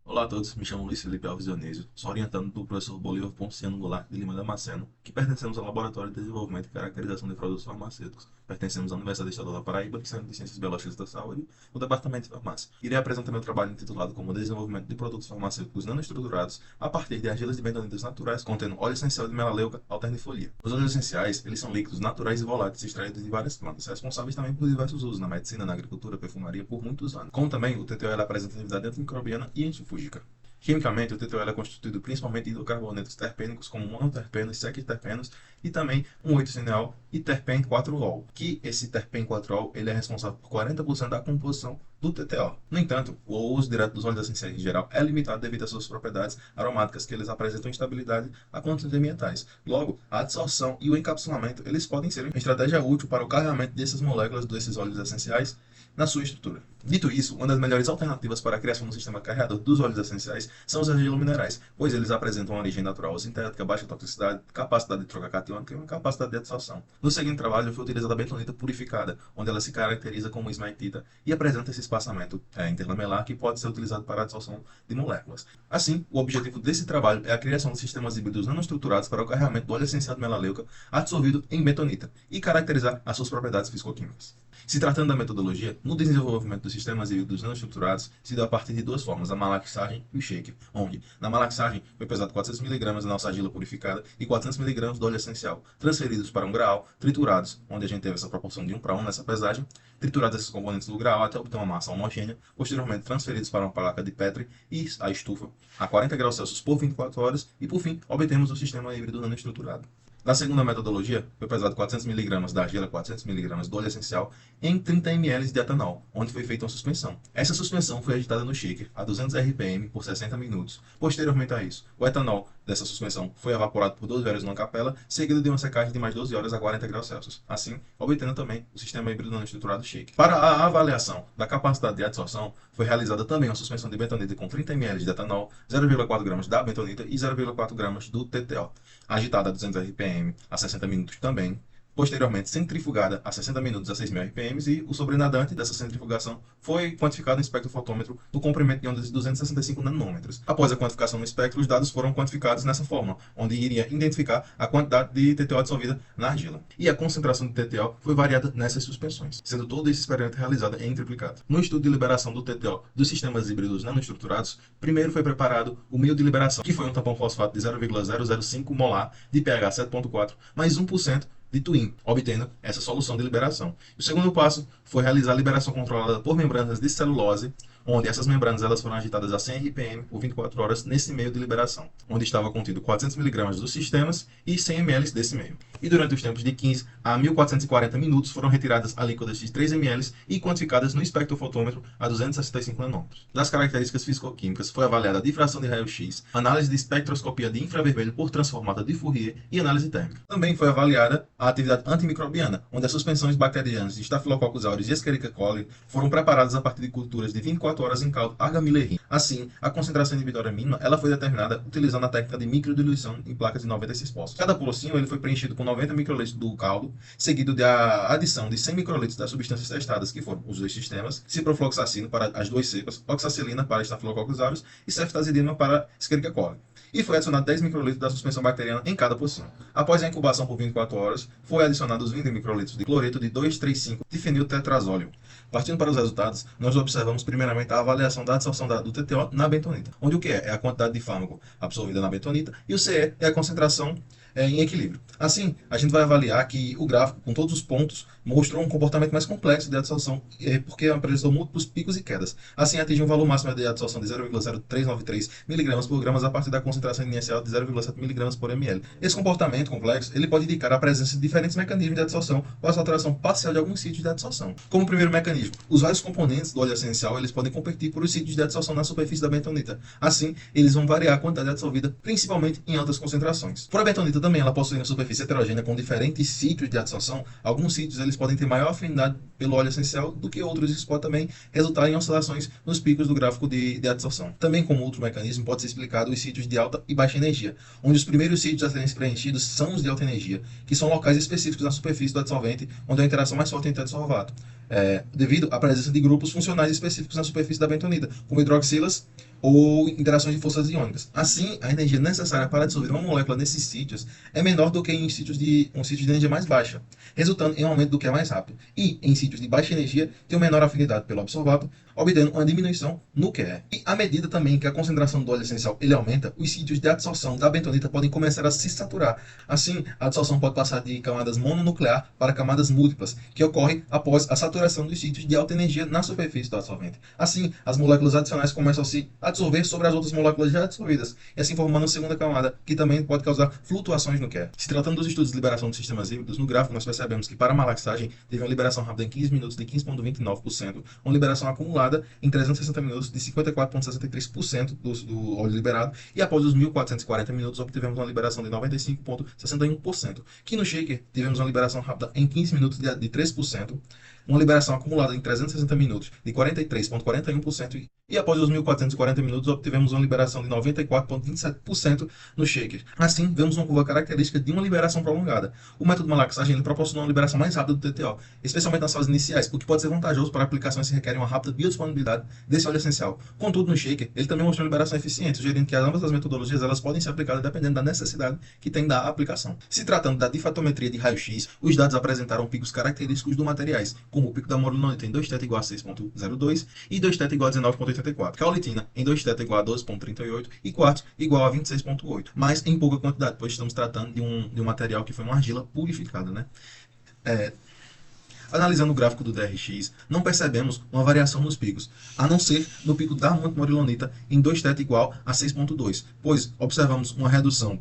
Olá a todos, me chamo Luiz Felipe Alves Dionísio, sou orientando do professor Bolívar Ponciano Goulart de Lima Damasceno, que pertencemos ao Laboratório de Desenvolvimento e Caracterização de Produtos Farmacêuticos. Pertencemos à Universidade Estadual da Paraíba, Centro de Ciências Biológicas da Saúde, no Departamento de Farmácia. Irei apresentar meu trabalho intitulado como Desenvolvimento de Produtos Farmacêuticos Nanoestruturados a partir de argilas de bentonitas naturais contendo óleo essencial de melaleuca alternifolia. Os óleos essenciais, eles são líquidos naturais e voláteis extraídos de várias plantas, responsáveis também por diversos usos na medicina, na agricultura, perfumaria por muitos anos. Como também o TTO apresenta atividade antimicrobiana e antifúngica. Quimicamente, o TTOL é constituído principalmente de hidrocarbonetos terpênicos como monoterpenos, sequiterpenos e também um 8-cineol e terpene 4-ol, que esse terpene 4-ol ele é responsável por 40% da composição do TTO. No entanto, o uso direto dos óleos essenciais em geral é limitado devido às suas propriedades aromáticas, que eles apresentam instabilidade a condições ambientais. Logo, a absorção e o encapsulamento eles podem ser uma estratégia útil para o carregamento dessas moléculas desses óleos essenciais na sua estrutura. Dito isso, uma das melhores alternativas para a criação do sistema carregador dos óleos essenciais são os argilominerais, pois eles apresentam uma origem natural ou sintética, baixa toxicidade, capacidade de troca catiônica e uma capacidade de adsorção. No seguinte trabalho foi utilizada a bentonita purificada, onde ela se caracteriza como esmaitita e apresenta esse espaçamento interlamelar que pode ser utilizado para a adsorção de moléculas. Assim, o objetivo desse trabalho é a criação de sistemas híbridos nanoestruturados para o carregamento do óleo essencial de melaleuca absorvido em bentonita e caracterizar as suas propriedades fisicoquímicas. Se tratando da metodologia, no desenvolvimento dos sistemas híbridos nanoestruturados se deu a partir de duas formas, a malaxagem e o shaker, onde na malaxagem foi pesado 400 mg da nossa argila purificada e 400 mg do óleo essencial, transferidos para um graal, triturados, onde a gente teve essa proporção de 1 para 1 nessa pesagem, triturados esses componentes do graal até obter uma massa homogênea, posteriormente transferidos para uma placa de Petri e a estufa a 40 graus Celsius por 24 horas e, por fim, obtemos o sistema híbrido nanoestruturado. Na segunda metodologia, foi pesado 400 mg da argila, 400 mg do óleo essencial em 30 ml de etanol, onde foi feita uma suspensão. Essa suspensão foi agitada no shaker a 200 RPM por 60 minutos. Posteriormente a isso, o etanol dessa suspensão foi evaporado por 12 horas numa capela, seguido de uma secagem de mais 12 horas a 40 graus Celsius, assim obtendo também o sistema híbrido nanoestruturado shaker. Para a avaliação da capacidade de adsorção, foi realizada também uma suspensão de bentonita com 30 ml de etanol, 0,4 gramas da bentonita e 0,4 gramas do TTO, agitada a 200 RPM a 60 minutos também, posteriormente centrifugada a 60 minutos a 6.000 RPM e o sobrenadante dessa centrifugação foi quantificado no espectrofotômetro no comprimento de ondas de 265 nanômetros. Após a quantificação no espectro, os dados foram quantificados nessa forma, onde iria identificar a quantidade de TTO dissolvida na argila. E a concentração de TTO foi variada nessas suspensões, sendo todo esse experimento realizado em triplicado. No estudo de liberação do TTO dos sistemas híbridos nanoestruturados, primeiro foi preparado o meio de liberação, que foi um tampão fosfato de 0,005 molar de pH 7,4 mais 1% de Twin, obtendo essa solução de liberação. O segundo passo foi realizar a liberação controlada por membranas de celulose, onde essas membranas elas foram agitadas a 100 RPM por 24 horas nesse meio de liberação, onde estava contido 400 mg dos sistemas e 100 ml desse meio. E durante os tempos de 15 a 1440 minutos foram retiradas alíquotas de 3 ml e quantificadas no espectrofotômetro a 265 nanômetros. Das características fisicoquímicas foi avaliada a difração de raio-x, análise de espectroscopia de infravermelho por transformada de Fourier e análise térmica. Também foi avaliada a atividade antimicrobiana, onde as suspensões bacterianas de Staphylococcus aureus e Escherichia coli foram preparadas a partir de culturas de 24 horas em caldo argamilerrim. Assim, a concentração inibitória mínima ela foi determinada utilizando a técnica de microdiluição em placas de 96 poços. Cada pocinho ele foi preenchido com 90 microlitros do caldo, seguido da adição de 100 microlitros das substâncias testadas, que foram os dois sistemas, ciprofloxacino para as duas cepas, oxacilina para Staphylococcus aureus e ceftazidima para Escherichia coli. E foi adicionado 10 microlitros da suspensão bacteriana em cada pocinho. Após a incubação por 24 horas, foi adicionado os 20 microlitros de cloreto de 2,35 de feniltetrazóleo. Partindo para os resultados, nós observamos primeiramente a avaliação da absorção do TTO na bentonita, onde o que é a quantidade de fármaco absorvida na bentonita e o CE é a concentração em equilíbrio. Assim, a gente vai avaliar que o gráfico, com todos os pontos, mostrou um comportamento mais complexo de adsorção, porque apresentou múltiplos picos e quedas. Assim, atingiu um valor máximo de adsorção de 0,0393 mg por gramas a partir da concentração inicial de 0,7 mg por ml. Esse comportamento complexo ele pode indicar a presença de diferentes mecanismos de adsorção ou a alteração parcial de alguns sítios de adsorção. Como primeiro mecanismo, os vários componentes do óleo essencial eles podem competir por os sítios de adsorção na superfície da bentonita. Assim, eles vão variar a quantidade absorvida, principalmente em altas concentrações. Por a bentonita também ela possui uma superfície heterogênea com diferentes sítios de adsorção. Alguns sítios eles podem ter maior afinidade pelo óleo essencial do que outros. Isso pode também resultar em oscilações nos picos do gráfico de adsorção. Também, como outro mecanismo, pode ser explicado os sítios de alta e baixa energia, onde os primeiros sítios a serem preenchidos são os de alta energia, que são locais específicos na superfície do adsolvente, onde a interação mais forte entre adsorvato, devido à presença de grupos funcionais específicos na superfície da bentonita, como hidroxilas, ou interações de forças iônicas. Assim, a energia necessária para dissolver uma molécula nesses sítios é menor do que em um sítio de energia mais baixa, resultando em um aumento do que é mais rápido. E em sítios de baixa energia, tem uma menor afinidade pelo absorvado, obtendo uma diminuição no QE. E à medida também que a concentração do óleo essencial ele aumenta, os sítios de adsorção da bentonita podem começar a se saturar. Assim, a adsorção pode passar de camadas mononuclear para camadas múltiplas, que ocorre após a saturação dos sítios de alta energia na superfície do absorvente. Assim, as moléculas adicionais começam a se adsorver sobre as outras moléculas já dissolvidas, e assim formando uma segunda camada, que também pode causar flutuações no QE. Se tratando dos estudos de liberação de sistemas híbridos, no gráfico nós percebemos que para a malaxagem teve uma liberação rápida em 15 minutos de 15,29%, uma liberação acumulada em 360 minutos de 54,63% do óleo liberado, e após os 1.440 minutos obtivemos uma liberação de 95,61%, que no shaker tivemos uma liberação rápida em 15 minutos de 3%, uma liberação acumulada em 360 minutos de 43,41%, e após os 1.440 minutos obtivemos uma liberação de 94,27% no shaker. Assim, vemos uma curva característica de uma liberação prolongada. O método malaxagem ele proporciona uma liberação mais rápida do TTO, especialmente nas fases iniciais, o que pode ser vantajoso para aplicações que requerem uma rápida biodisponibilidade desse óleo essencial. Contudo, no shaker, ele também mostrou uma liberação eficiente, sugerindo que ambas as metodologias elas podem ser aplicadas dependendo da necessidade que tem da aplicação. Se tratando da difatometria de raio-x, os dados apresentaram picos característicos do materiais, como o pico da moronita em 2 θ igual a 6,02 e 2 θ igual a 19,84, caulitina em 2 θ igual a 12,38 e quartzo igual a 26,8, mas em pouca quantidade, pois estamos tratando de um material que foi uma argila purificada, né? Analisando o gráfico do DRX, não percebemos uma variação nos picos, a não ser no pico da morilonita em 2 θ igual a 6,2, pois observamos uma redução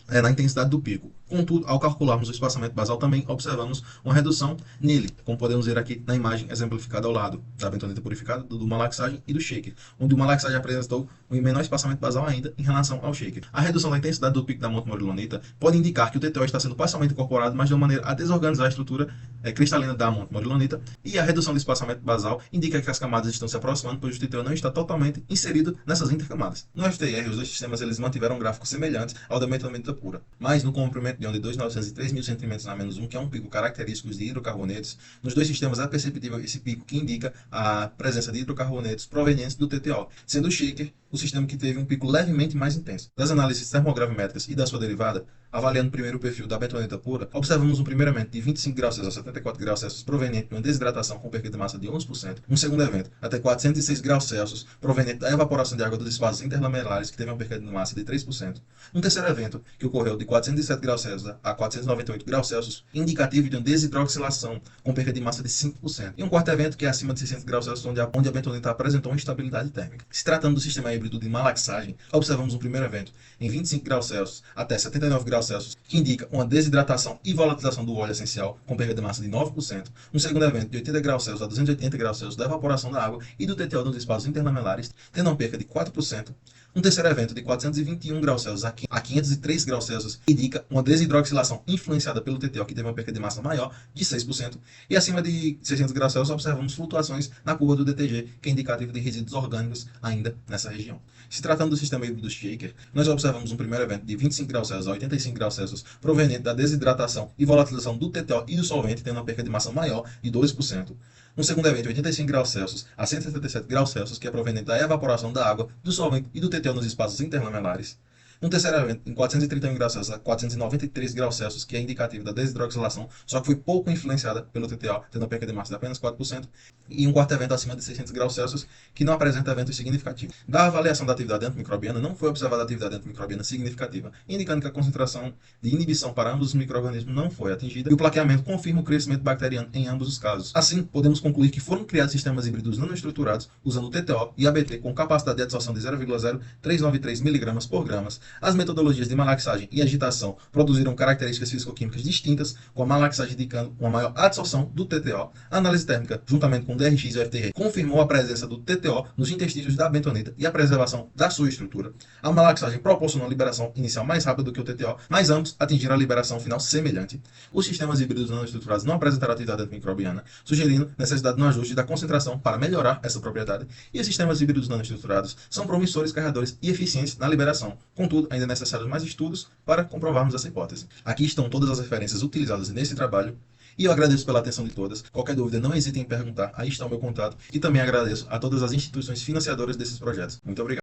na intensidade do pico. Contudo, ao calcularmos o espaçamento basal, também observamos uma redução nele, como podemos ver aqui na imagem exemplificada ao lado da bentonita purificada, do malaxagem e do shaker, onde o malaxagem apresentou um menor espaçamento basal ainda em relação ao shaker. A redução da intensidade do pico da morilonita pode indicar que o TTO está sendo parcialmente incorporado, mas de uma maneira a desorganizar a estrutura cristalina da morilonita, e a redução do espaçamento basal indica que as camadas estão se aproximando, pois o TTO não está totalmente inserido nessas intercamadas. No FTR, os dois sistemas eles mantiveram gráficos semelhantes ao da bentonita pura, mas no comprimento de onda de 2.900 e 3.000 cm na menos 1, que é um pico característico de hidrocarbonetos, nos dois sistemas é perceptível esse pico que indica a presença de hidrocarbonetos provenientes do TTO, sendo o shaker o sistema que teve um pico levemente mais intenso. Das análises termogravimétricas e da sua derivada, avaliando primeiro o perfil da bentonita pura, observamos um primeiro evento de 25 graus Celsius a 74 graus Celsius proveniente de uma desidratação com perda de massa de 11%, um segundo evento até 406 graus Celsius proveniente da evaporação de água dos espaços interlamelares que teve uma perda de massa de 3%, um terceiro evento que ocorreu de 407 graus Celsius a 498 graus Celsius, indicativo de uma desidroxilação com perda de massa de 5%, e um quarto evento que é acima de 600 graus Celsius onde a bentonita apresentou uma instabilidade térmica. Se tratando do sistema híbrido de malaxagem, observamos um primeiro evento em 25 graus Celsius até 79 graus Celsius, que indica uma desidratação e volatilização do óleo essencial com perda de massa de 9%, um segundo evento de 80 graus Celsius a 280 graus Celsius da evaporação da água e do TTO nos espaços interlamelares, tendo uma perda de 4%, um terceiro evento de 421 graus Celsius a 503 graus Celsius indica uma desidroxilação influenciada pelo TTO, que teve uma perda de massa maior de 6%, e acima de 600 graus Celsius observamos flutuações na curva do DTG, que é indicativo de resíduos orgânicos ainda nessa região. Se tratando do sistema híbrido shaker, nós observamos um primeiro evento de 25 graus Celsius a 85 graus Celsius proveniente da desidratação e volatilização do TTO e do solvente, tendo uma perda de massa maior de 12%. Um segundo evento de 85 graus Celsius a 177 graus Celsius, que é proveniente da evaporação da água, do solvente e do TTO nos espaços interlamelares. Um terceiro evento em 431 graus Celsius a 493 graus Celsius, que é indicativo da desidroxilação, só que foi pouco influenciada pelo TTO, tendo uma perda de massa de apenas 4%, e um quarto evento acima de 600 graus Celsius, que não apresenta eventos significativos. Da avaliação da atividade antimicrobiana, não foi observada atividade antimicrobiana significativa, indicando que a concentração de inibição para ambos os micro-organismos não foi atingida, e o plaqueamento confirma o crescimento bacteriano em ambos os casos. Assim, podemos concluir que foram criados sistemas híbridos nanoestruturados usando o TTO e ABT com capacidade de adsorção de 0,0393 mg por gramas. As metodologias de malaxagem e agitação produziram características físico-químicas distintas, com a malaxagem indicando uma maior adsorção do TTO. A análise térmica, juntamente com o DRX e o FTR, confirmou a presença do TTO nos intestinos da bentonita e a preservação da sua estrutura. A malaxagem proporcionou a liberação inicial mais rápida do que o TTO, mas ambos atingiram a liberação final semelhante. Os sistemas híbridos nanoestruturados não apresentaram atividade antimicrobiana, sugerindo necessidade no ajuste da concentração para melhorar essa propriedade, e os sistemas híbridos nanoestruturados são promissores, carregadores e eficientes na liberação. Contudo, ainda é necessário mais estudos para comprovarmos essa hipótese. Aqui estão todas as referências utilizadas nesse trabalho, e eu agradeço pela atenção de todas. Qualquer dúvida, não hesitem em perguntar, aí está o meu contato, e também agradeço a todas as instituições financiadoras desses projetos. Muito obrigado.